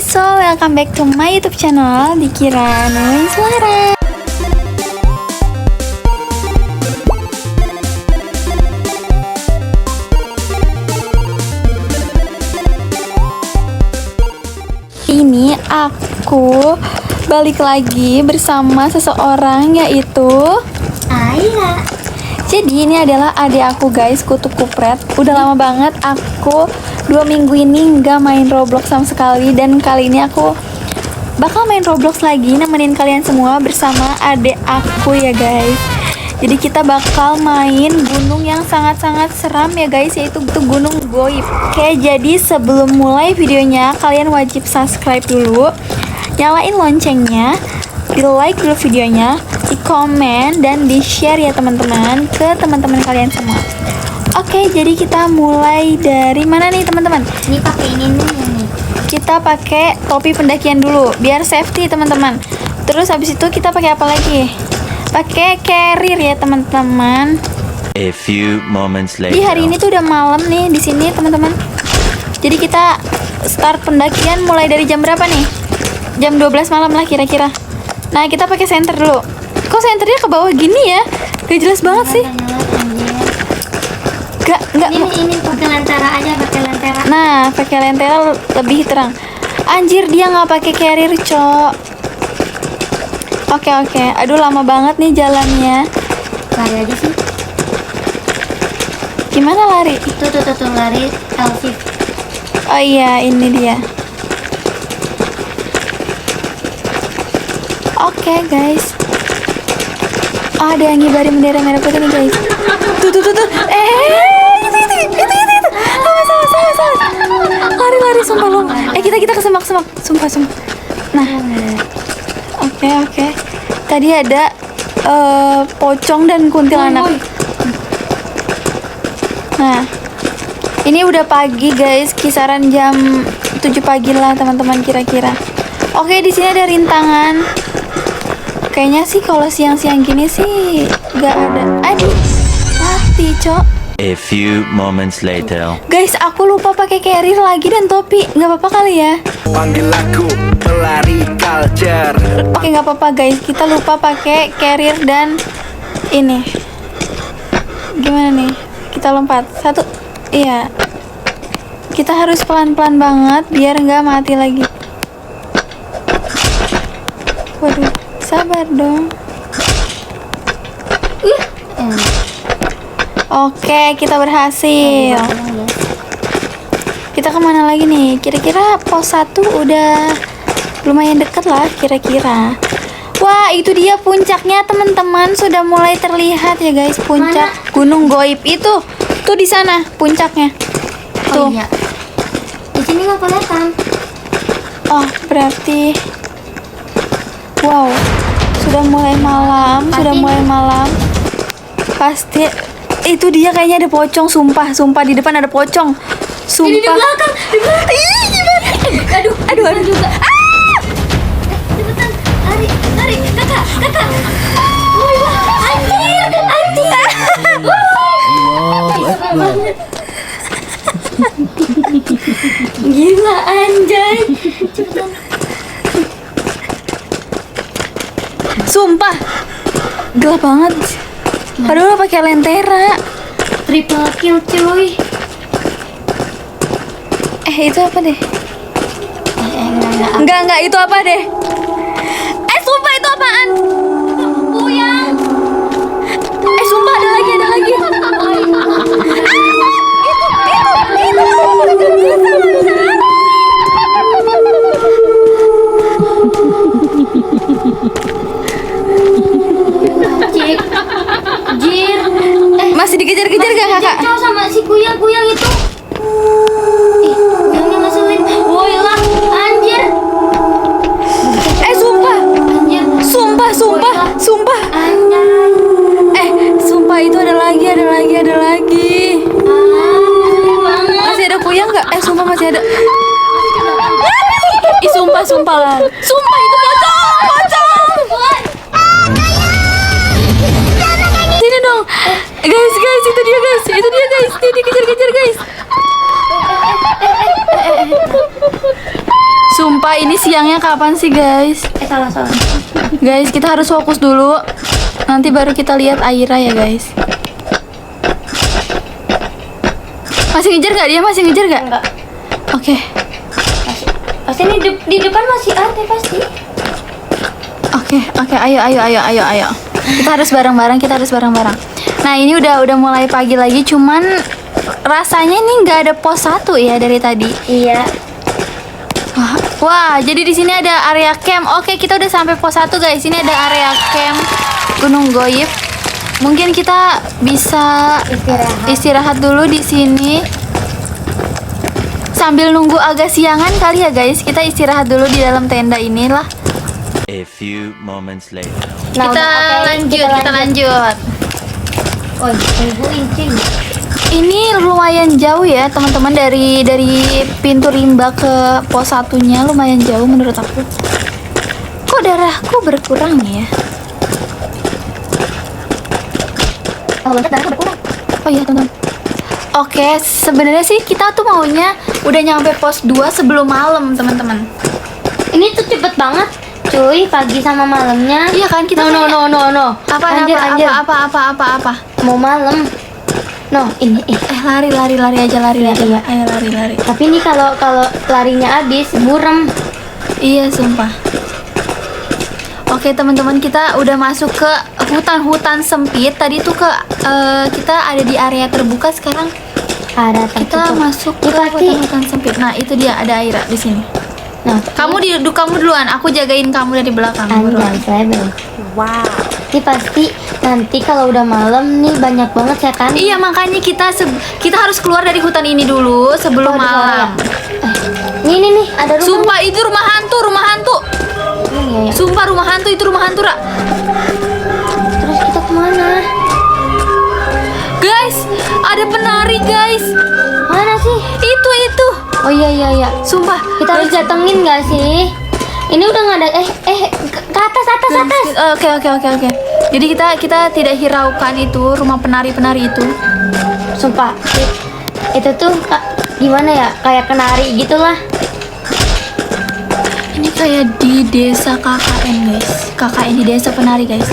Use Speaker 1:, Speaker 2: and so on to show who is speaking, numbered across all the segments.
Speaker 1: so welcome back to my YouTube channel Dikira Nulis Suara. Ini aku balik lagi bersama seseorang yaitu
Speaker 2: Aira.
Speaker 1: Jadi ini adalah adik aku guys, kutu kupret. Udah lama banget aku 2 minggu ini nggak main Roblox sama sekali. Dan kali ini aku bakal main Roblox lagi, nemenin kalian semua bersama adik aku ya guys. Jadi kita bakal main gunung yang sangat-sangat seram ya guys, yaitu gunung goib. Oke, jadi sebelum mulai videonya kalian wajib subscribe dulu, nyalain loncengnya, di like dulu videonya, di komen dan di share ya teman-teman ke teman-teman kalian semua. Oke, jadi kita mulai dari mana nih teman-teman?
Speaker 2: Ini pakai ini nih.
Speaker 1: Kita pakai topi pendakian dulu biar safety teman-teman. Terus habis itu kita pakai apa lagi? Pakai carrier ya teman-teman.
Speaker 3: A few moments later.
Speaker 1: Di hari ini tuh udah malam nih di sini teman-teman. Jadi kita start pendakian mulai dari jam berapa nih? Jam 12 malam lah kira-kira. Nah, kita pakai senter dulu. Kok senternya ke bawah gini ya? Gak jelas banget sih. Gak
Speaker 2: Ini pakai lentera aja, pakai lentera.
Speaker 1: Nah, pakai lentera lebih terang. Anjir, dia nggak pakai carrier, Cok. Oke. Aduh, lama banget nih jalannya.
Speaker 2: Lari aja sih.
Speaker 1: Gimana lari?
Speaker 2: Tuh lari Elfif.
Speaker 1: Oh iya, ini dia. Oke, guys. Oh, ada yang ngibarin bendera merah putih nih, guys. Tuh. Itu. Sama. Lari, sumpah lo. Kita ke semak. Sumpah. Nah. Oke. Tadi ada pocong dan kuntilanak. Nah, ini udah pagi, guys. Kisaran jam 7 pagi lah, teman-teman kira-kira. Oke, di sini ada rintangan. Kayaknya sih kalau siang-siang gini sih gak ada. Aduh, mati, Cok.
Speaker 3: A few moments later.
Speaker 1: Guys, aku lupa pakai carrier lagi dan topi. Nggak apa-apa kali ya?
Speaker 4: Panggil aku pelari culture.
Speaker 1: Oke, nggak apa-apa guys. Kita lupa pakai carrier dan ini. Gimana nih? Kita lompat. 1. Iya. Kita harus pelan-pelan banget biar nggak mati lagi. Waduh, sabar dong. Oke, kita berhasil. Kita kemana lagi nih? Kira-kira pos 1 udah lumayan deket lah kira-kira. Wah, itu dia puncaknya teman-teman. Sudah mulai terlihat ya guys, puncak gunung goib itu. Tuh di sana puncaknya. Tuh.
Speaker 2: Oh iya. Di sini nggak kelihatan.
Speaker 1: Oh, berarti wow, sudah mulai malam. Pasti itu dia kayaknya ada pocong, sumpah di depan ada pocong. Sumpah.
Speaker 2: Ini di belakang.
Speaker 1: Ih, gimana? Aduh.
Speaker 2: Juga. Cepetan, lari, kakak. Anjir. Gila anjay. Cepetan.
Speaker 1: Sumpah. Gelap banget. Padahal pakai lentera.
Speaker 2: Triple kill cuy.
Speaker 1: Itu apa deh? Enggak, itu apa deh? Sumpah itu apaan?
Speaker 2: Buyang.
Speaker 1: Sumpah ada lagi.
Speaker 2: Jir.
Speaker 1: Masih dikejar-kejar gak kakak?
Speaker 2: Cowok sama si kuyang itu. Kuyangnya ngeselin. Woi lah, anjir.
Speaker 1: Sumpah.
Speaker 2: Anjay.
Speaker 1: Sumpah itu ada lagi. Masih ada kuyang nggak? Sumpah masih ada. Sumpah lah. Sumpah itu pocong. Sini dong. Guys, itu dia guys. Dia dikejar-kejar guys. Sumpah ini siangnya kapan sih guys?
Speaker 2: Salah.
Speaker 1: Guys, kita harus fokus dulu. Nanti baru kita lihat Aira ya guys. Masih ngejar gak dia? Masih ngejar gak?
Speaker 2: Enggak.
Speaker 1: Oke.
Speaker 2: Pasti ini di depan masih ada pasti.
Speaker 1: Oke, ayo. Kita harus bareng-barang. Nah, ini udah mulai pagi lagi, cuman rasanya ini nggak ada pos 1 ya dari tadi.
Speaker 2: Iya.
Speaker 1: Wah, jadi di sini ada area camp. Oke, kita udah sampai pos 1 guys. Ini ada area camp Gunung Goib. Mungkin kita bisa istirahat dulu di sini. Sambil nunggu agak siangan kali ya guys. Kita istirahat dulu di dalam tenda inilah.
Speaker 3: A few moments later.
Speaker 2: Nah,
Speaker 1: Kita
Speaker 2: udah, oke,
Speaker 1: lanjut.
Speaker 2: Oh, tungguin cing.
Speaker 1: Ini lumayan jauh ya teman-teman, dari pintu rimba ke pos 1-nya lumayan jauh menurut aku. Kok darahku berkurang ya?
Speaker 2: Oh, bentar darahnya berkurang.
Speaker 1: Oh iya teman-teman. Oke, sebenarnya sih kita tuh maunya udah nyampe pos 2 sebelum malam teman-teman.
Speaker 2: Ini tuh cepet banget, cuy, pagi sama malamnya.
Speaker 1: Iya kan kita
Speaker 2: No.
Speaker 1: Apa?
Speaker 2: Mau malam. No, ini.
Speaker 1: Lari aja.
Speaker 2: Iya.
Speaker 1: Ayo lari.
Speaker 2: Tapi ini kalau larinya habis burem.
Speaker 1: Iya sumpah. Oke teman-teman, kita udah masuk ke hutan sempit. Tadi tuh kita ada di area terbuka, sekarang
Speaker 2: Ada
Speaker 1: kita masuk ke hutan sempit. Nah itu dia, ada Aira di sini.
Speaker 2: Nah,
Speaker 1: Kamu duluan, aku jagain kamu dari belakang.
Speaker 2: anjay, saya belum. Wow. Ini pasti nanti kalau udah malam nih banyak banget setan.
Speaker 1: Iya makanya kita harus keluar dari hutan ini dulu sebelum
Speaker 2: Oh, ada
Speaker 1: malam.
Speaker 2: Ini nih, ada rumah.
Speaker 1: Sumpah itu rumah hantu.
Speaker 2: Iya.
Speaker 1: Sumpah rumah hantu, itu rumah hantu, Ra.
Speaker 2: Terus kita kemana?
Speaker 1: Guys, ada penari guys.
Speaker 2: Mana sih?
Speaker 1: Itu.
Speaker 2: Oh iya.
Speaker 1: Sumpah.
Speaker 2: Kita harus datengin nggak sih? Ini udah nggak ada. Ke atas.
Speaker 1: Oke. Jadi kita tidak hiraukan itu rumah penari-penari itu.
Speaker 2: Sumpah. Itu tuh gimana ya? Kayak kenari gitulah.
Speaker 1: Ini kayak di desa KKN guys. KKN di desa penari guys.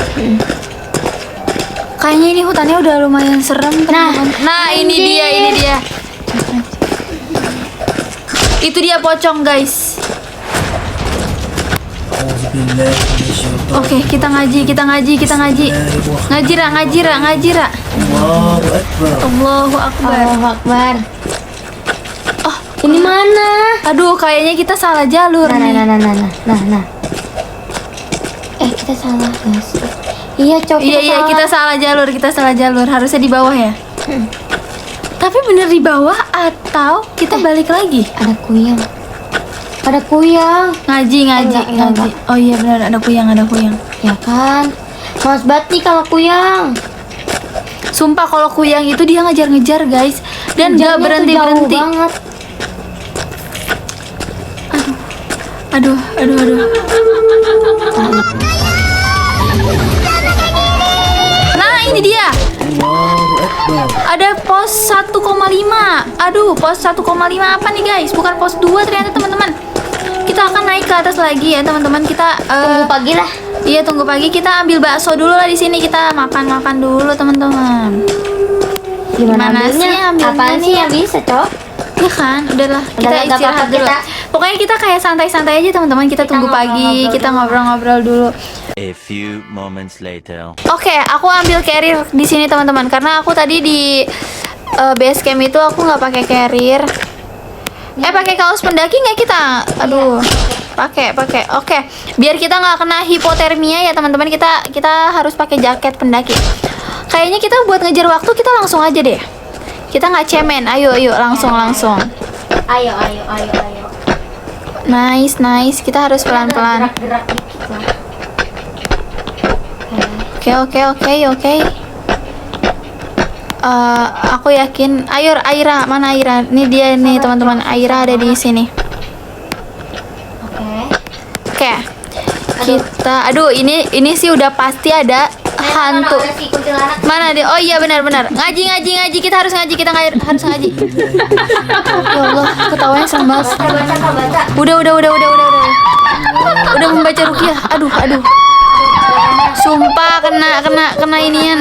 Speaker 1: Kayaknya ini hutannya udah lumayan serem teman-teman. Nah, ini dia. Itu dia pocong guys. Oke, kita ngaji. Ngaji, Ra. Allahu Akbar.
Speaker 2: Allahu Akbar. Oh, ini mana?
Speaker 1: Aduh, kayaknya kita salah jalur nih.
Speaker 2: Nah. Kita salah guys. Iya, Cok.
Speaker 1: Iya, kita salah jalur. Harusnya di bawah ya. Tapi bener di bawah atau kita balik lagi?
Speaker 2: Ada kuyang.
Speaker 1: Ngaji.
Speaker 2: Enggak.
Speaker 1: Oh iya benar, ada kuyang.
Speaker 2: Ya kan? Males banget nih kalau kuyang.
Speaker 1: Sumpah kalau kuyang itu dia ngejar-ngejar guys, dan
Speaker 2: Ngejarnya
Speaker 1: gak
Speaker 2: tuh
Speaker 1: berhenti.
Speaker 2: jauh banget.
Speaker 1: Aduh. Nah ini dia. Ada pos 1,5. Aduh, pos 1,5 apa nih guys? Bukan pos 2 ternyata teman-teman. Kita akan naik ke atas lagi ya teman-teman. Kita
Speaker 2: Tunggu pagi lah.
Speaker 1: Iya, tunggu pagi. Kita ambil bakso dulu lah di sini. Kita makan dulu teman-teman. Gimana sih ambilnya
Speaker 2: Apaan
Speaker 1: nih?
Speaker 2: sih yang bisa, Cok?
Speaker 1: Ya kan, udahlah kita
Speaker 2: Udahlah, nggak
Speaker 1: istirahat
Speaker 2: apa-apa,
Speaker 1: dulu.
Speaker 2: kita-
Speaker 1: Pokoknya kita kayak santai-santai aja teman-teman. Kita tunggu pagi, kita ngobrol-ngobrol dulu.
Speaker 3: A few moments later.
Speaker 1: Oke, aku ambil carrier di sini teman-teman, karena aku tadi di base camp itu aku nggak pakai carrier. Pakai kaos pendaki nggak kita? Aduh, pakai. Oke, biar kita nggak kena hipotermia ya teman-teman. Kita harus pakai jaket pendaki. Kayaknya kita buat ngejar waktu kita langsung aja deh. Kita nggak cemen. Ayo langsung.
Speaker 2: Ayo.
Speaker 1: Nice. Kita harus pelan-pelan.
Speaker 2: Gerak dikit lah.
Speaker 1: Oke. Aku yakin. Ayo, Aira, mana Aira? Ini dia nih teman-teman. Aira ada di sini.
Speaker 2: Oke.
Speaker 1: Oke. Kita, ini sih udah pasti ada hantu.
Speaker 2: Mana si kuntilanak?
Speaker 1: Mana dia? Oh iya benar-benar. Ngaji. Kita harus ngaji. Harus ngaji. Ya Allah, ketawanya serem banget.
Speaker 2: Baca Kak, baca.
Speaker 1: Udah. Udah membaca ruqyah. Aduh. Sumpah kena inian.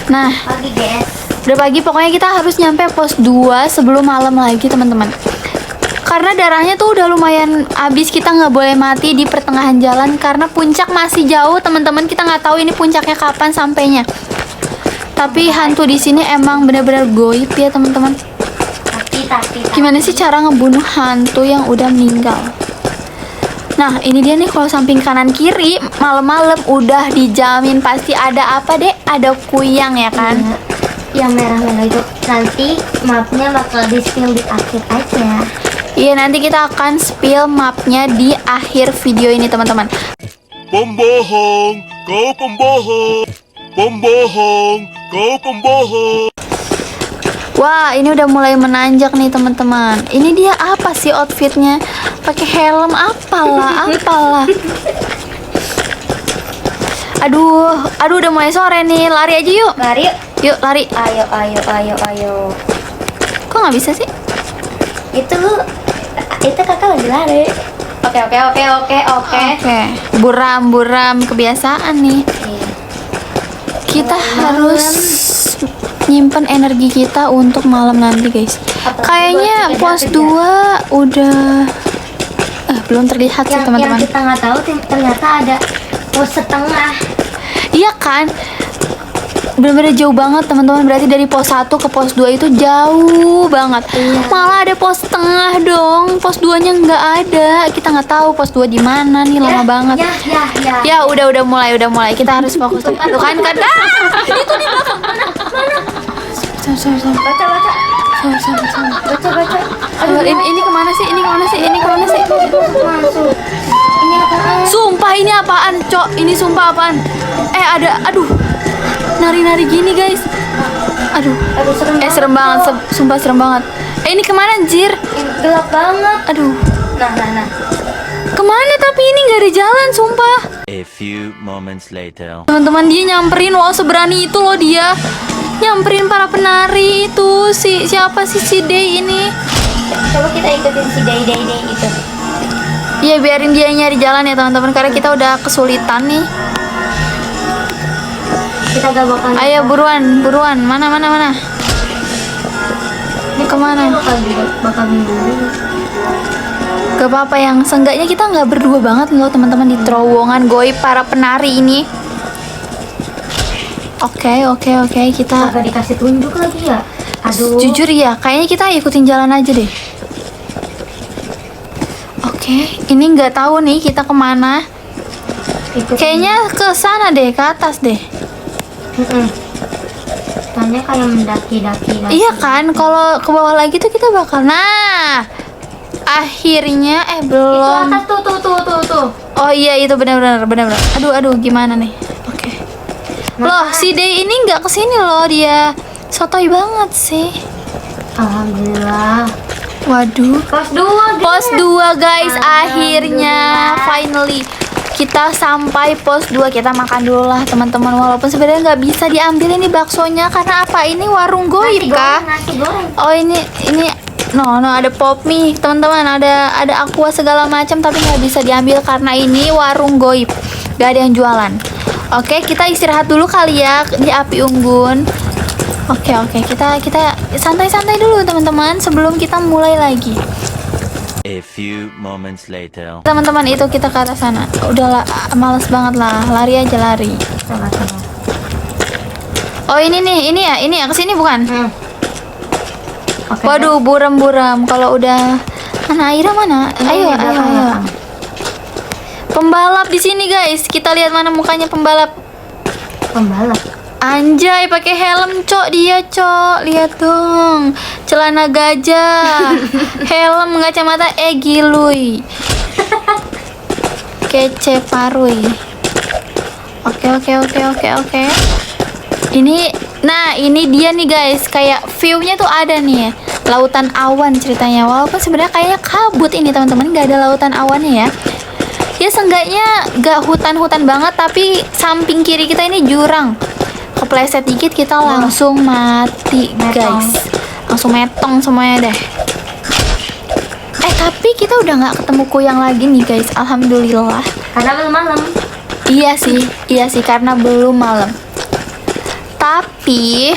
Speaker 1: Nah,
Speaker 2: Pagi guys.
Speaker 1: udah pagi, pokoknya kita harus nyampe pos 2 sebelum malam lagi teman-teman. Karena darahnya tuh udah lumayan habis, kita nggak boleh mati di pertengahan jalan karena puncak masih jauh teman-teman. Kita nggak tahu ini puncaknya kapan sampainya. Tapi hantu di sini emang benar-benar goib ya teman-teman.
Speaker 2: Tapi.
Speaker 1: Gimana sih cara ngebunuh hantu yang udah meninggal? Nah ini dia nih, kalau samping kanan kiri malam-malam udah dijamin pasti ada apa deh? Ada kuyang ya kan?
Speaker 2: Yang merah-merah itu nanti mapnya bakal di spill di akhir aja.
Speaker 1: Iya, nanti kita akan spill mapnya di akhir video ini teman-teman.
Speaker 5: Pembohong, kau pembohong. Pembohong, kau pembohong.
Speaker 1: Wah, ini udah mulai menanjak nih teman-teman. Ini dia apa sih outfitnya? Pakai helm apalah. Aduh, udah mulai sore nih. Lari aja yuk.
Speaker 2: Lari yuk.
Speaker 1: Yuk, lari.
Speaker 2: Ayo.
Speaker 1: Kok nggak bisa sih?
Speaker 2: Itu kakak lagi lari. Oke.
Speaker 1: Oke. Buram kebiasaan nih.
Speaker 2: Iya.
Speaker 1: Kita harus nyimpen energi kita untuk malam nanti guys. Kayaknya pos 2 udah belum terlihat sih
Speaker 2: Yang
Speaker 1: teman-teman.
Speaker 2: kita nggak tahu ternyata ada pos setengah.
Speaker 1: Iya kan? Bener-bener jauh banget teman-teman. Berarti dari pos 1 ke pos 2 itu jauh banget. Malah ada pos tengah dong. Pos 2-nya nggak ada. Kita nggak tahu pos 2 di mana nih, lama banget.
Speaker 2: Ya.
Speaker 1: Ya udah mulai. Kita harus fokus. Tuh kan. Itu di belakang. Mana? Sabar.
Speaker 2: Baca.
Speaker 1: Ini kemana sih?
Speaker 2: Masuk. Ini apaan?
Speaker 1: Sumpah ini apaan, Cok? Ini sumpah apaan? Aduh. Nari-nari gini, guys. Aduh, serem banget. Sumpah serem banget. Ini kemana, anjir?
Speaker 2: Gelap banget.
Speaker 1: Aduh.
Speaker 2: Nah.
Speaker 1: Kemana tapi ini nggak ada jalan, sumpah.
Speaker 3: A few moments later.
Speaker 1: Teman-teman, dia nyamperin loh, seberani itu loh dia. Nyamperin para penari itu. Siapa sih si Day ini?
Speaker 2: Coba kita ikutin si Day itu.
Speaker 1: Iya, biarin dia nyari jalan ya teman-teman, karena kita udah kesulitan nih.
Speaker 2: Kita gak bakal.
Speaker 1: Ayo buruan. Mana? Ini kemana?
Speaker 2: Bakal bingung.
Speaker 1: Gak apa-apa, yang seenggaknya kita nggak berdua banget loh teman-teman di terowongan goib para penari ini. Oke, kita
Speaker 2: Gak dikasih tunjuk lagi ya. Aduh.
Speaker 1: jujur ya, kayaknya kita ikutin jalan aja deh. Oke, ini nggak tahu nih kita kemana. Kayaknya ke sana deh, ke atas deh.
Speaker 2: Tanya kayak mendaki-daki.
Speaker 1: Iya kan, kalau ke bawah lagi tuh kita bakal. Nah, akhirnya belum.
Speaker 2: Itu atas tuh.
Speaker 1: Oh iya, itu benar. Aduh, gimana nih? Oke. Loh, si Day ini nggak kesini loh, dia sotoy banget sih.
Speaker 2: Alhamdulillah.
Speaker 1: Waduh.
Speaker 2: Pos 2
Speaker 1: Guys, akhirnya finally kita sampai pos 2. Kita makan dulu lah teman-teman, walaupun sebenarnya nggak bisa diambil ini baksonya karena apa, ini warung goib kah?
Speaker 2: Nasi goreng.
Speaker 1: Oh ini no ada pop mie teman-teman, ada aqua segala macam, tapi nggak bisa diambil karena ini warung goib, nggak ada yang jualan. Oke, kita istirahat dulu kali ya di api unggun. Oke, kita santai-santai dulu teman-teman sebelum kita mulai lagi.
Speaker 3: A few moments later.
Speaker 1: Teman-teman, itu kita ke atas sana. Udahlah, males banget lah, lari aja.
Speaker 2: Sama.
Speaker 1: Oh ini ya kesini bukan?
Speaker 2: Oke.
Speaker 1: Waduh, buram. Kalau udah mana Aira mana? Ayo. Pembalap di sini guys. Kita lihat mana mukanya pembalap. Anjay, pakai helm, Cok. Dia, Cok. Lihat dong. Celana gajah. Helm, kacamata giluy. Kece paruy. Oke. Ini dia nih guys. Kayak view-nya tuh ada nih ya. Lautan awan ceritanya. Walaupun sebenarnya kayaknya kabut ini teman-teman, nggak ada lautan awannya ya. Ya seenggaknya gak hutan-hutan banget, tapi samping kiri kita ini jurang. Kepleset dikit kita langsung mati guys. Langsung metong semuanya deh. Tapi kita udah gak ketemu kuyang lagi nih guys. Alhamdulillah.
Speaker 2: Karena belum malam.
Speaker 1: Iya sih karena belum malam. Tapi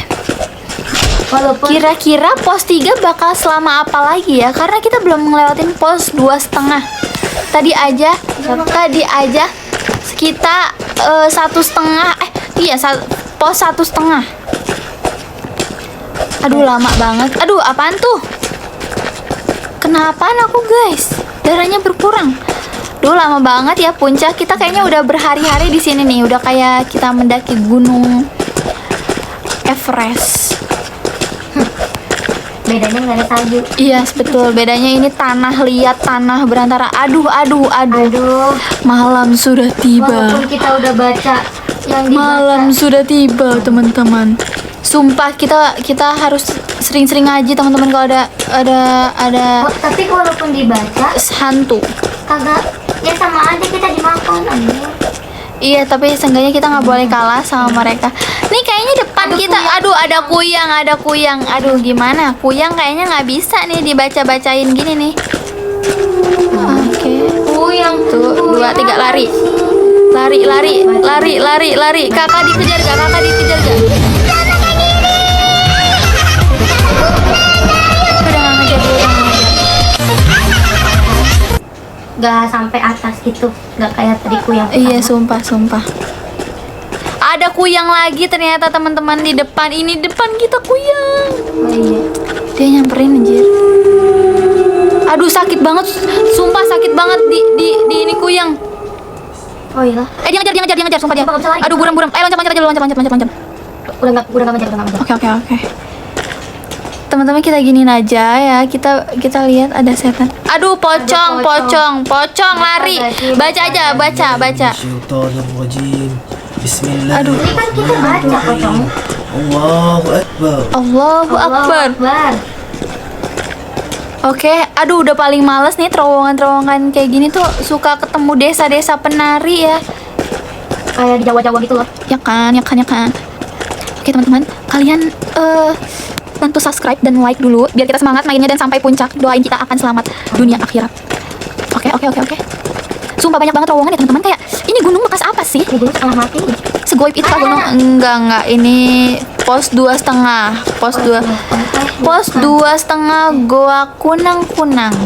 Speaker 2: Walaupun
Speaker 1: kira-kira pos 3 bakal selama apa lagi ya? Karena kita belum ngelewatin pos 2,5. Tadi aja sekitar 1,5. Pos 1,5. Aduh lama banget. Aduh apaan tuh? Kenapaan aku guys? Darahnya berkurang. Duh lama banget ya puncak. Kita kayaknya udah berhari-hari di sini nih. Udah kayak kita mendaki gunung Everest.
Speaker 2: bedanya nggak ada salju.
Speaker 1: Iya betul. Bedanya ini tanah liat, tanah berantara. Aduh. Malam sudah tiba.
Speaker 2: Walaupun kita udah baca yang dibaca.
Speaker 1: Malam sudah tiba teman-teman. Sumpah kita harus sering-sering ngaji teman-teman kalau ada
Speaker 2: Oh, tapi walaupun dibaca
Speaker 1: hantu.
Speaker 2: kagak, ya sama aja kita dimakan aja.
Speaker 1: Iya, tapi seenggaknya kita nggak boleh kalah sama mereka. Nih kayaknya depan kita, aduh ada kuyang. Aduh gimana? Kuyang kayaknya nggak bisa nih dibaca-bacain gini nih. Oke.
Speaker 2: Kuyang
Speaker 1: Tuh, 2, 3 lari. Lari. Kakak dikejar gak? Udah nggak ngejar dia.
Speaker 2: Gak sampai atas gitu, gak kayak tadi kuyang
Speaker 1: Iya,
Speaker 2: pertama.
Speaker 1: sumpah. Ada kuyang lagi ternyata teman-teman di depan. Ini depan kita kuyang.
Speaker 2: Oh iya.
Speaker 1: Dia nyamperin anjir. Aduh sakit banget. Sumpah sakit banget di ini kuyang.
Speaker 2: Oh iya.
Speaker 1: Dia ngejar sumpah dia.
Speaker 2: Nggak bisa lari.
Speaker 1: Aduh buram. Loncat aja lu, loncat.
Speaker 2: Udah nggak ngejar.
Speaker 1: Oke. Teman-teman kita giniin aja ya. Kita lihat ada setan. Aduh pocong lari. Baca aja.
Speaker 6: Syaitanirrajim. Bismillah.
Speaker 1: Aduh.
Speaker 2: Ini kan kita baca pocong.
Speaker 6: Allahu Akbar.
Speaker 2: Akbar.
Speaker 1: Oke, aduh udah paling males nih terowongan kayak gini tuh suka ketemu desa-desa penari ya.
Speaker 2: Kayak di Jawa-Jawa gitu loh.
Speaker 1: Ya kan. Oke teman-teman, kalian bantu subscribe dan like dulu biar kita semangat mainnya dan sampai puncak. Doain kita akan selamat dunia akhirat. Oke. Sumpah banyak banget terowongan ya teman-teman. Kayak ini gunung bekas apa sih?
Speaker 2: Di gunung setengah mati.
Speaker 1: Segoib itu kah gunung? Enggak. Ini pos 2,5. Pos 2,5 Goa Kunang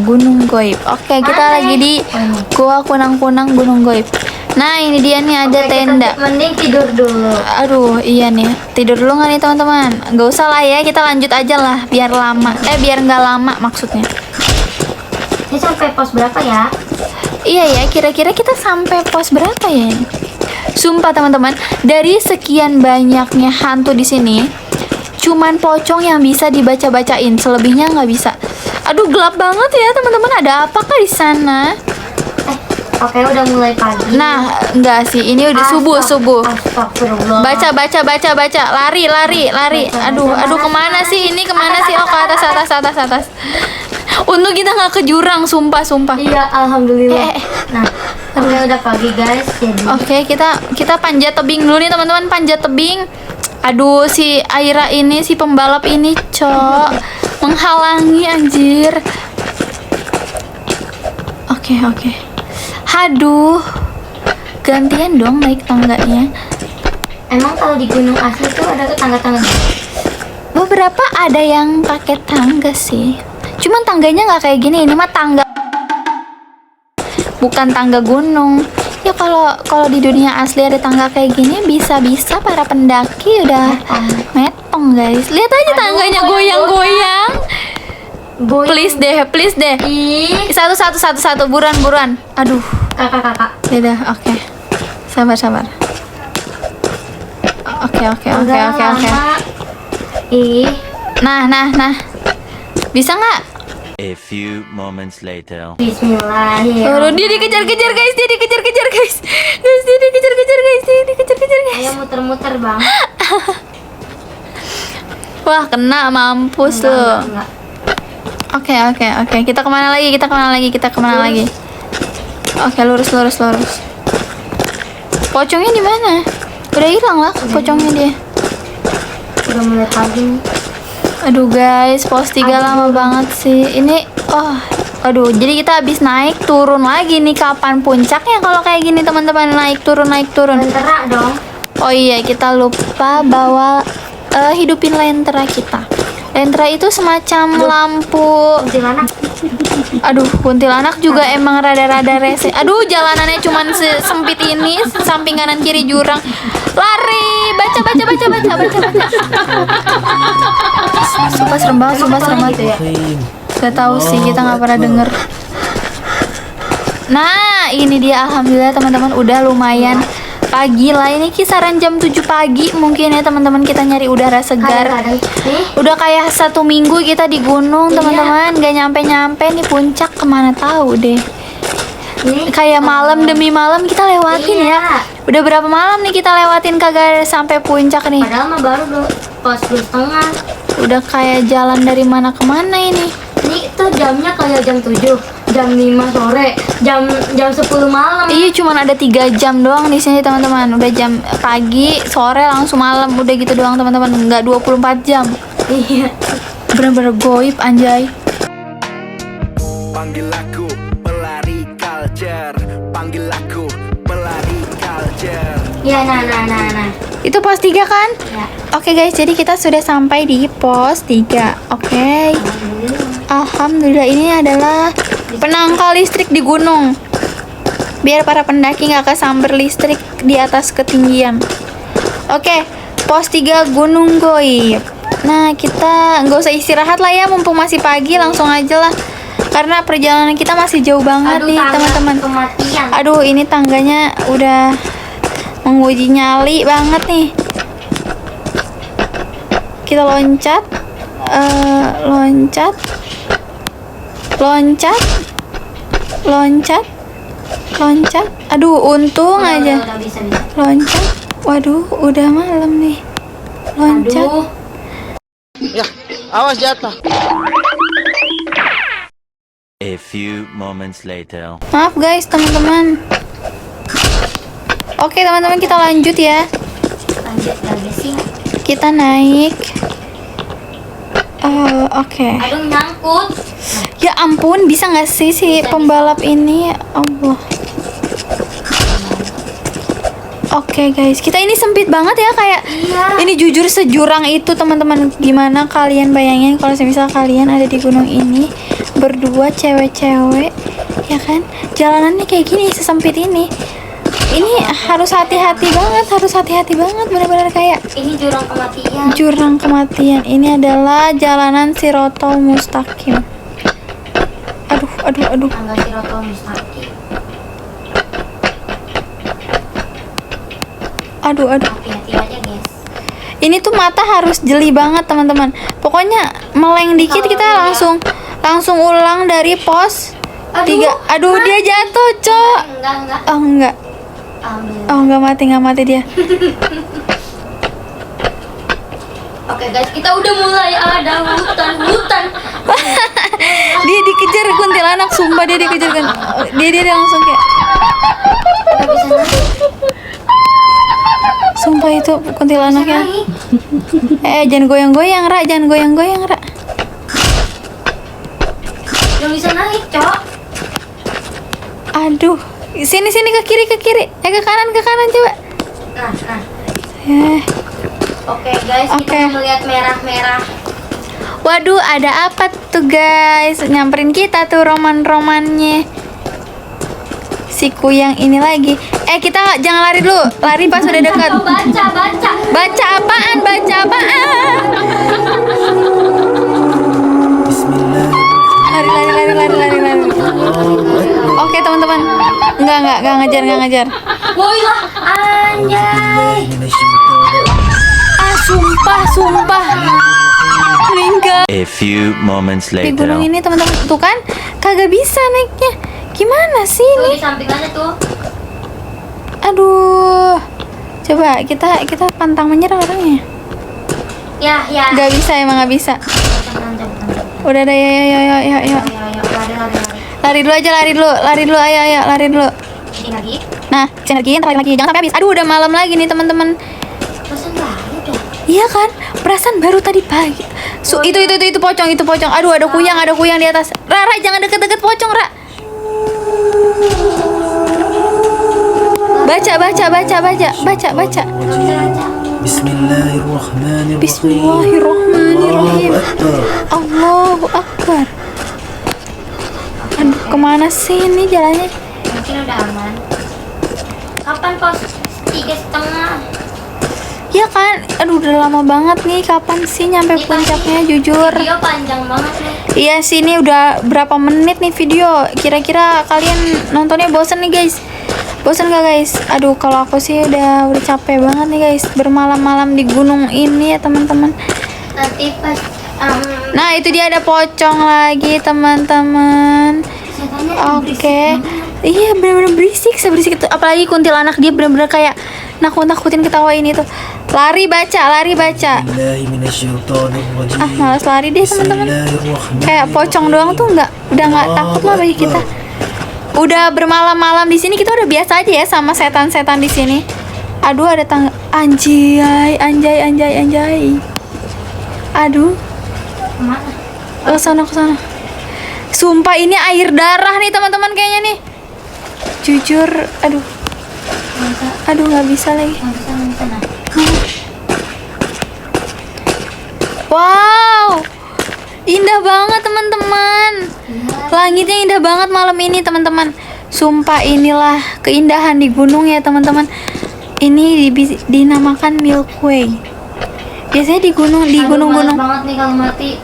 Speaker 1: Gunung Goib. Oke, kita lagi di Goa Kunang Gunung Goib. Nah, ini dia nih ada
Speaker 2: Oke,
Speaker 1: tenda.
Speaker 2: kita mending tidur dulu.
Speaker 1: Aduh, iya nih. Tidur dulu nggak nih teman-teman? Gak usah lah ya, kita lanjut aja lah biar lama. Biar nggak lama maksudnya.
Speaker 2: Ini sampai pos berapa ya?
Speaker 1: Iya ya, kira-kira kita sampai pos berapa ya? Sumpah teman-teman, dari sekian banyaknya hantu di sini, cuman pocong yang bisa dibaca-bacain, selebihnya nggak bisa. Aduh, gelap banget ya teman-teman. Ada apakah di sana?
Speaker 2: Oke, udah mulai pagi.
Speaker 1: Nah, enggak sih. Ini udah subuh.
Speaker 2: Astagfirullah.
Speaker 1: Baca. Lari. Aduh, kemana sih? Ini kemana sih? Oh, ke atas. Untung kita nggak ke jurang, sumpah.
Speaker 2: Iya, alhamdulillah. Nah, udah pagi guys. Jadi
Speaker 1: Oke, kita panjat tebing dulu nih teman-teman, panjat tebing. Aduh, si Aira ini, si pembalap ini, menghalangi anjir. Oke. Aduh, gantian dong naik tangganya.
Speaker 2: emang kalau di gunung asli tuh ada tangga-tangga.
Speaker 1: Beberapa ada yang pakai tangga sih. Cuman tangganya nggak kayak gini. Ini mah tangga, bukan tangga gunung. Ya kalau di dunia asli ada tangga kayak gini, bisa para pendaki udah metong guys. Lihat aja tangganya goyang-goyang. Please deh.
Speaker 2: Ih,
Speaker 1: Satu, buruan. Aduh.
Speaker 2: kakak.
Speaker 1: Yaudah, oke. Sabar. Oke.
Speaker 2: Ih,
Speaker 1: Nah. Bisa nggak?
Speaker 3: A few moments later.
Speaker 2: bismillahirrahmanirrahim.
Speaker 1: Dia dikejar-kejar guys. Dia dikejar guys.
Speaker 2: Ayo muter-muter bang.
Speaker 1: Wah, kena mampus lo.
Speaker 2: Enggak.
Speaker 1: Oke. Kita kemana lagi? Oke, lurus. Pocongnya di mana? Udah hilang lah pocongnya dia.
Speaker 2: Udah mulai pagi nih.
Speaker 1: Aduh guys, pos 3 lama banget sih. Ini aduh, jadi kita habis naik turun lagi nih. Kapan puncaknya kalau kayak gini teman-teman? Naik turun.
Speaker 2: Lentera dong.
Speaker 1: Oh iya, kita lupa bawa hidupin lentera kita. Lentera itu semacam lampu.
Speaker 2: Kuntilanak.
Speaker 1: Aduh, kuntilanak juga emang rada-rada rese. Aduh, jalanannya cuman sempit ini, samping kanan kiri jurang. Lari, baca. Sumpah serem banget.
Speaker 2: Gitu ya.
Speaker 1: Gak tahu sih, kita nggak pernah denger. Nah, ini dia, alhamdulillah teman-teman, udah lumayan pagi lah. Ini kisaran jam 7 pagi mungkin ya teman-teman, kita nyari udara segar.
Speaker 2: Kadang-kadang nih.
Speaker 1: Udah kayak 1 minggu kita di gunung teman-teman, gak nyampe nih puncak, kemana tahu deh.
Speaker 2: Nih.
Speaker 1: Kayak malam demi malam kita lewatin
Speaker 2: Iya.
Speaker 1: ya. Udah berapa malam nih kita lewatin kagak sampai puncak nih.
Speaker 2: Padahal mah baru pas 2:30.
Speaker 1: Udah kayak jalan dari mana ke mana ini.
Speaker 2: Ini tuh jamnya kayak jam 7, jam 5 sore, jam 10 malam.
Speaker 1: Iya, cuman ada 3 jam doang di sini teman-teman. Udah jam pagi, sore, langsung malam. Udah gitu doang teman-teman. Nggak 24 jam.
Speaker 2: Iya.
Speaker 1: Bener-bener goib anjay.
Speaker 4: Panggil aku pelari culture. Panggil aku pelari culture.
Speaker 2: Ya, nah.
Speaker 1: Itu pos 3 kan?
Speaker 2: Ya.
Speaker 1: Oke guys, jadi kita sudah sampai di pos 3. Oke. Alhamdulillah, ini adalah penangkal listrik di gunung. Biar para pendaki nggak kesamber listrik di atas ketinggian. Oke, pos 3 Gunung Goib. Nah, kita nggak usah istirahat lah ya, mumpung masih pagi, langsung aja lah. Karena perjalanan kita masih jauh banget nih
Speaker 2: tangga
Speaker 1: teman-teman.
Speaker 2: Kematian.
Speaker 1: Aduh, ini tangganya udah menguji nyali banget nih. Kita loncat. Loncat. Aduh, untung aja.
Speaker 2: Udah bisa.
Speaker 1: Loncat. Waduh, udah malam nih. Loncat.
Speaker 2: Aduh.
Speaker 7: Awas jatuh.
Speaker 3: A few moments later.
Speaker 1: Maaf guys, teman-teman. Oke, teman-teman, kita lanjut ya.
Speaker 2: Lanjut lagi sih.
Speaker 1: Kita naik. Oke.
Speaker 2: Aduh, nyangkut.
Speaker 1: Ya ampun, bisa nggak sih si pembalap ini? Ya Allah. Oke guys, kita ini sempit banget ya, kayak
Speaker 2: Iya.
Speaker 1: ini jujur sejurang itu teman-teman. Gimana kalian bayangin kalau misal kalian ada di gunung ini berdua cewek-cewek, ya kan? Jalanannya kayak gini, sesempit ini. Ini harus hati-hati banget, benar-benar kayak
Speaker 2: Ini jurang kematian.
Speaker 1: jurang kematian. Ini adalah jalanan Sirotol Mustaqim. Aduh.
Speaker 2: Tangga Sirotol Mustaqim.
Speaker 1: Aduh.
Speaker 2: Hati-hati aja, guys.
Speaker 1: Ini tuh mata harus jeli banget teman-teman. Pokoknya meleng dikit kita langsung ulang dari pos 3. Aduh, dia jatuh, Cok.
Speaker 2: Enggak.
Speaker 1: Oh enggak.
Speaker 2: Alhamdulillah.
Speaker 1: Oh nggak mati dia.
Speaker 2: Oke, guys, kita udah mulai ada hutan.
Speaker 1: Dia dikejar kuntilanak, sumpah dia dikejar kan. Dia langsung kayak,
Speaker 2: Nggak bisa naik.
Speaker 1: sumpah itu kuntilanaknya.
Speaker 2: Naik.
Speaker 1: Jangan goyang-goyang, Ra.
Speaker 2: Nggak bisa naik, Cok.
Speaker 1: Aduh. Sini ke kiri. Ke kanan coba.
Speaker 2: Nah.
Speaker 1: Eh.
Speaker 2: Oke, guys,
Speaker 1: Oke.
Speaker 2: kita melihat merah-merah.
Speaker 1: Waduh, ada apa tuh guys? Nyamperin kita tuh roman-romannya. Si Kuyang ini lagi. Kita jangan lari dulu. Lari pas udah dekat.
Speaker 2: Baca.
Speaker 1: Baca apaan? Lari. Oke, teman-teman. Enggak ngejar.
Speaker 2: Woi lah, anjay.
Speaker 1: Sumpah. Meninggal.
Speaker 3: A few moments
Speaker 1: Di
Speaker 3: later.
Speaker 1: gunung ini teman-teman, tuh kan kagak bisa naiknya. Gimana sih
Speaker 2: Tuh
Speaker 1: ini?
Speaker 2: di samping aja tuh.
Speaker 1: Aduh. Coba kita pantang menyerah orangnya.
Speaker 2: Ya.
Speaker 1: Gak bisa, emang gak bisa.
Speaker 2: Jangan.
Speaker 1: Udah deh, ya.
Speaker 2: Ayo, lari.
Speaker 1: Lari dulu aja, lari dulu, ayo, lari dulu.
Speaker 2: Ini lagi.
Speaker 1: Nah, sinergiin, lari lagi, jangan sampai habis. Aduh, udah malam lagi nih teman-teman.
Speaker 2: Pesan baru dah.
Speaker 1: Iya kan, perasaan baru tadi pagi. Itu pocong. Aduh, ada kuyang di atas. Ra, jangan deket-deket pocong, Ra. Baca.
Speaker 6: Bismillahirrahmanirrahim.
Speaker 1: Bismillahirrahmanirrahim.
Speaker 6: Allahu Akbar.
Speaker 1: Allahu Akbar. Aduh, kemana sih ini jalannya?
Speaker 2: Mungkin udah aman. Kapan pos 3,5?
Speaker 1: Ya kan, aduh udah lama banget nih. Kapan sih nyampe puncaknya, jujur?
Speaker 2: Video panjang banget nih.
Speaker 1: Iya sih, ini udah berapa menit nih video. Kira-kira kalian nontonnya bosen nih guys? Bosen gak guys? Aduh, kalau aku sih udah capek banget nih guys, bermalam-malam di gunung ini ya teman-teman.
Speaker 2: Nanti pas
Speaker 1: Nah itu dia, ada pocong lagi teman-teman.
Speaker 2: setannya
Speaker 1: Oke. Iya bener-bener berisik, seberisik itu. Apalagi kuntilanak, dia bener-bener kayak nakut-nakutin, ketawain itu. Lari baca.
Speaker 6: Billahi minasyaitonirrajim.
Speaker 1: Malas lari deh teman-teman.
Speaker 6: Bismillahirrahmanirrahim.
Speaker 1: Kayak pocong doang tuh udah nggak takut lah bagi kita. Udah bermalam-malam di sini kita udah biasa aja ya sama setan-setan di sini. Aduh, ada tangga. Anjay. Aduh,
Speaker 2: kemana?
Speaker 1: ke sana. Sumpah ini air darah nih teman-teman kayaknya nih. Jujur, aduh nggak bisa lagi.
Speaker 2: Nggak bisa.
Speaker 1: Wow, indah banget teman-teman. Langitnya indah banget malam ini teman-teman. Sumpah inilah keindahan di gunung ya teman-teman. Ini dinamakan Milky Way. Biasanya di gunung-gunung
Speaker 2: banget nih kalau mati.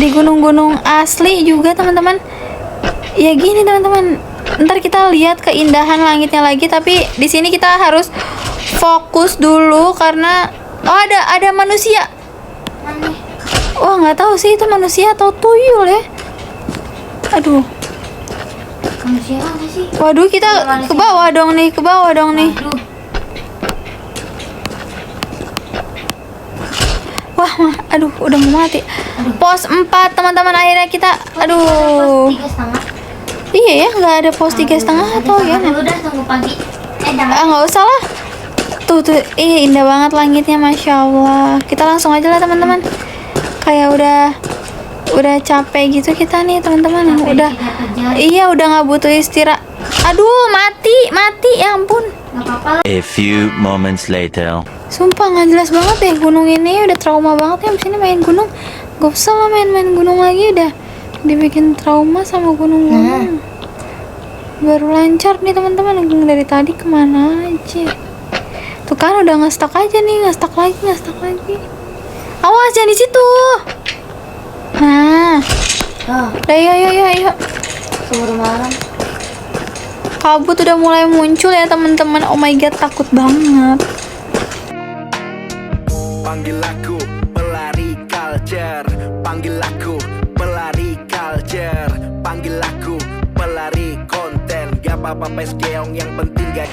Speaker 1: di gunung-gunung asli juga teman-teman. Ya gini teman-teman. Ntar kita lihat keindahan langitnya lagi, tapi di sini kita harus fokus dulu karena ada manusia.
Speaker 2: Mana?
Speaker 1: Wah, nggak tahu sih itu manusia atau tuyul ya. Aduh.
Speaker 2: Manusia apa sih?
Speaker 1: Waduh, kita ke bawah dong nih.
Speaker 2: Aduh.
Speaker 1: Wah, aduh, udah mau mati. Pos 4 teman-teman, akhirnya kita. Aduh.
Speaker 2: 3,5.
Speaker 1: Iya ya, nggak ada pos 3,5 atau ya?
Speaker 2: Dulu dah tunggu pagi. Jangan.
Speaker 1: Nggak usah lah. Tuh, indah banget langitnya, masya Allah. Kita langsung aja lah teman-teman. Kayak udah capek gitu kita nih teman-teman. Iya, udah nggak butuh istirahat. Aduh, mati, ya ampun.
Speaker 2: Nggak apa-apa lah.
Speaker 3: A few moments later.
Speaker 1: Sumpah nggak jelas banget ya gunung ini, udah trauma banget ya abis ini main gunung. Gak usah lah main gunung lagi, udah dibikin trauma sama gunung-gunung. Baru lancar nih teman-teman, dari tadi kemana aja. Tuh kan udah nge-stuck aja nih, nge-stuck lagi. Awas jangan di situ. Nah, ayo.
Speaker 2: Keburu malam.
Speaker 1: Kabut udah mulai muncul ya teman-teman. Oh my god, takut banget.
Speaker 4: Panggil aku pelari culture, panggil aku pelari culture, panggil aku pelari konten. Gak apa-apa pes keong, yang penting gak.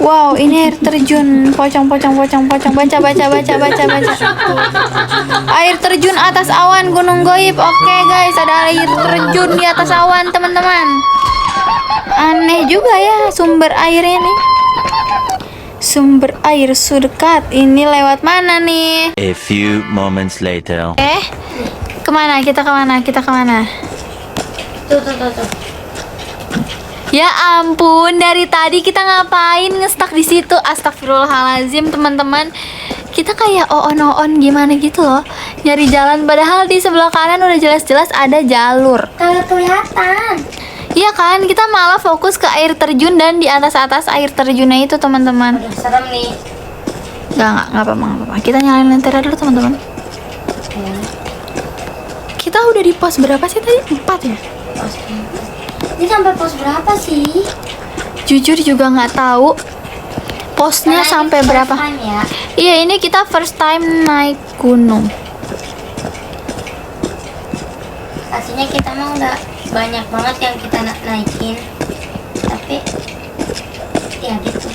Speaker 1: Wow, ini air terjun. Pocong. Baca. Air terjun atas awan Gunung Goib. Oke guys, ada air terjun di atas awan teman-teman. Aneh juga ya sumber airnya nih. Sumber air sudekat. Ini lewat mana nih?
Speaker 3: A few moments later.
Speaker 1: Kemana? Kita kemana?
Speaker 2: Tuh.
Speaker 1: Ya ampun, dari tadi kita ngapain ngestak di situ? Astagfirullahalazim teman-teman. Kita kayak on gimana gitu loh, nyari jalan padahal di sebelah kanan udah jelas-jelas ada jalur.
Speaker 2: Kalau kelihatan.
Speaker 1: Iya kan, kita malah fokus ke air terjun dan di atas air terjunnya itu teman-teman.
Speaker 2: Udah serem nih.
Speaker 1: Nggak apa-apa. Kita nyalain lentera dulu teman-teman. Kita udah di pos berapa sih tadi? 4 ya?
Speaker 2: Ini sampai pos berapa sih?
Speaker 1: Jujur juga nggak tahu posnya
Speaker 2: Karena
Speaker 1: sampai
Speaker 2: ini first
Speaker 1: berapa.
Speaker 2: time ya.
Speaker 1: Iya, ini kita first time naik gunung.
Speaker 2: Aslinya kita mah udah banyak banget yang kita naikin, tapi ya gitu.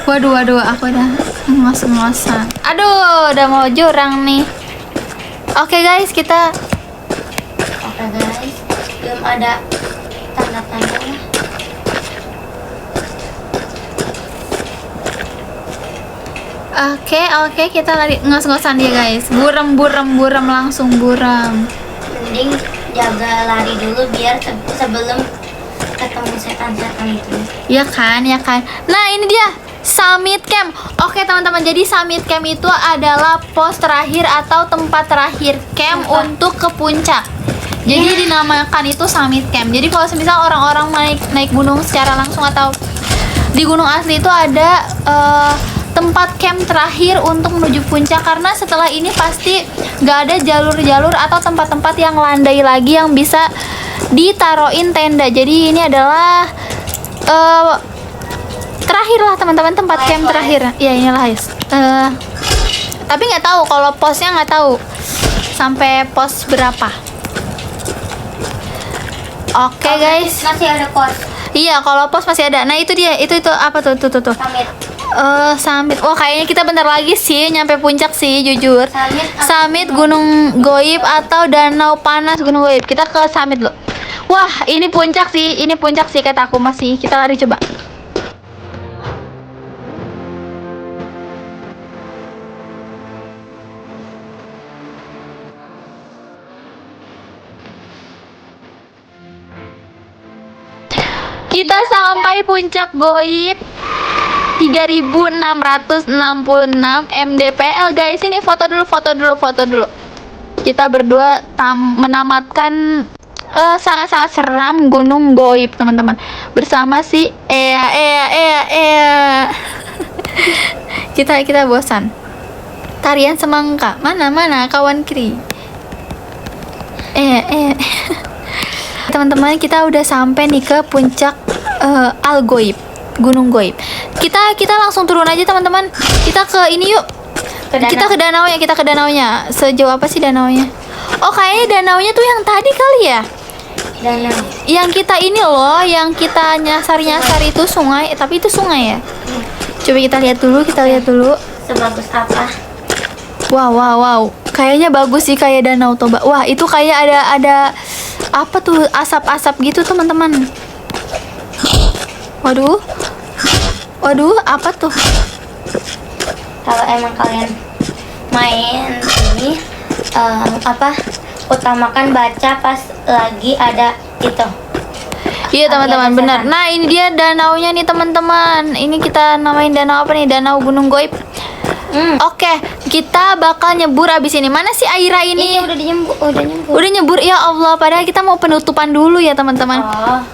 Speaker 1: Waduh, aku udah ngos-ngosan. Aduh, udah mau jurang nih. Oke guys, kita
Speaker 2: Oke guys, belum ada tanda-tanda lah.
Speaker 1: Oke, kita lari ngos-ngosan dia guys. Buram langsung buram.
Speaker 2: Mending jaga lari dulu biar sebelum ketemu setan-setan itu.
Speaker 1: Ya kan. Nah, ini dia Summit Camp. Oke teman-teman, jadi Summit Camp itu adalah pos terakhir atau tempat terakhir camp untuk ke puncak. Jadi dinamakan itu Summit Camp. Jadi kalau misal orang-orang naik gunung secara langsung atau di gunung asli itu ada tempat camp terakhir untuk menuju puncak, karena setelah ini pasti nggak ada jalur-jalur atau tempat-tempat yang landai lagi yang bisa ditaruhin tenda. Jadi ini adalah terakhir lah teman-teman, tempat camp terakhir. Ya inilah guys. Tapi nggak tahu kalau posnya, nggak tahu sampai pos berapa. Oke guys.
Speaker 2: Masih ada pos.
Speaker 1: Iya, kalau pos masih ada. Nah itu dia, itu apa tuh.
Speaker 2: Summit.
Speaker 1: Summit. Wah, kayaknya kita bentar lagi sih nyampe puncak sih, jujur. Summit Gunung Goib atau Danau Panas Gunung Goib. Kita ke Summit loh. Wah, ini puncak sih kata aku. Masih kita lari coba. Kita sampai puncak Goib 3666 mdpl guys. Ini foto dulu. Kita berdua menamatkan sangat-sangat seram Gunung Goib teman-teman, bersama si Ea. kita bosan. Tarian semangka mana kawan kri. Teman-teman, kita udah sampai nih ke puncak Al Goib, Gunung Goib. Kita langsung turun aja teman-teman. Kita ke ini yuk. Kita ke danaunya. Sejauh apa sih danaunya? Oh, kayaknya danaunya tuh yang tadi kali ya.
Speaker 2: Danau.
Speaker 1: Yang kita ini loh, yang kita nyasar itu sungai, tapi itu sungai ya. Coba kita lihat dulu.
Speaker 2: Sebagus apa?
Speaker 1: Wow. Kayaknya bagus sih, kayak Danau Toba. Wah, itu kayak ada apa tuh, asap-asap gitu teman-teman. Waduh, apa tuh?
Speaker 2: Kalau emang kalian main ini utamakan baca pas lagi ada itu.
Speaker 1: Iya teman-teman, benar. Nah, ini dia danaunya nih teman-teman. Ini kita namain danau apa nih? Danau Gunung Goib. Oke, kita bakal nyebur abis ini. Mana sih Aira ini?
Speaker 2: Udah nyembur.
Speaker 1: Udah nyebur, ya Allah. Padahal kita mau penutupan dulu ya teman-teman.
Speaker 2: Oh.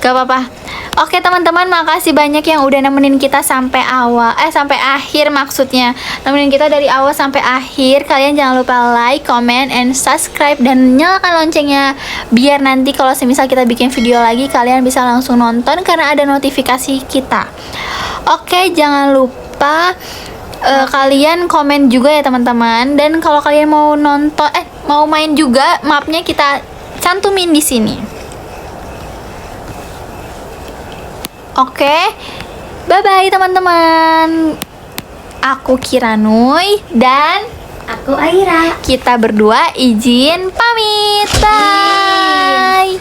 Speaker 1: Gak apa-apa. Oke teman-teman, makasih banyak yang udah nemenin kita sampai akhir maksudnya. Nemenin kita dari awal sampai akhir. Kalian jangan lupa like, comment, and subscribe, dan nyalakan loncengnya biar nanti kalau semisal kita bikin video lagi kalian bisa langsung nonton karena ada notifikasi kita. Oke, jangan lupa kalian komen juga ya teman-teman. Dan kalau kalian mau mau main juga, mapnya kita cantumin di sini. Oke, bye-bye teman-teman. Aku Kiranui dan
Speaker 2: Aku Aira.
Speaker 1: kita berdua izin pamit. Bye.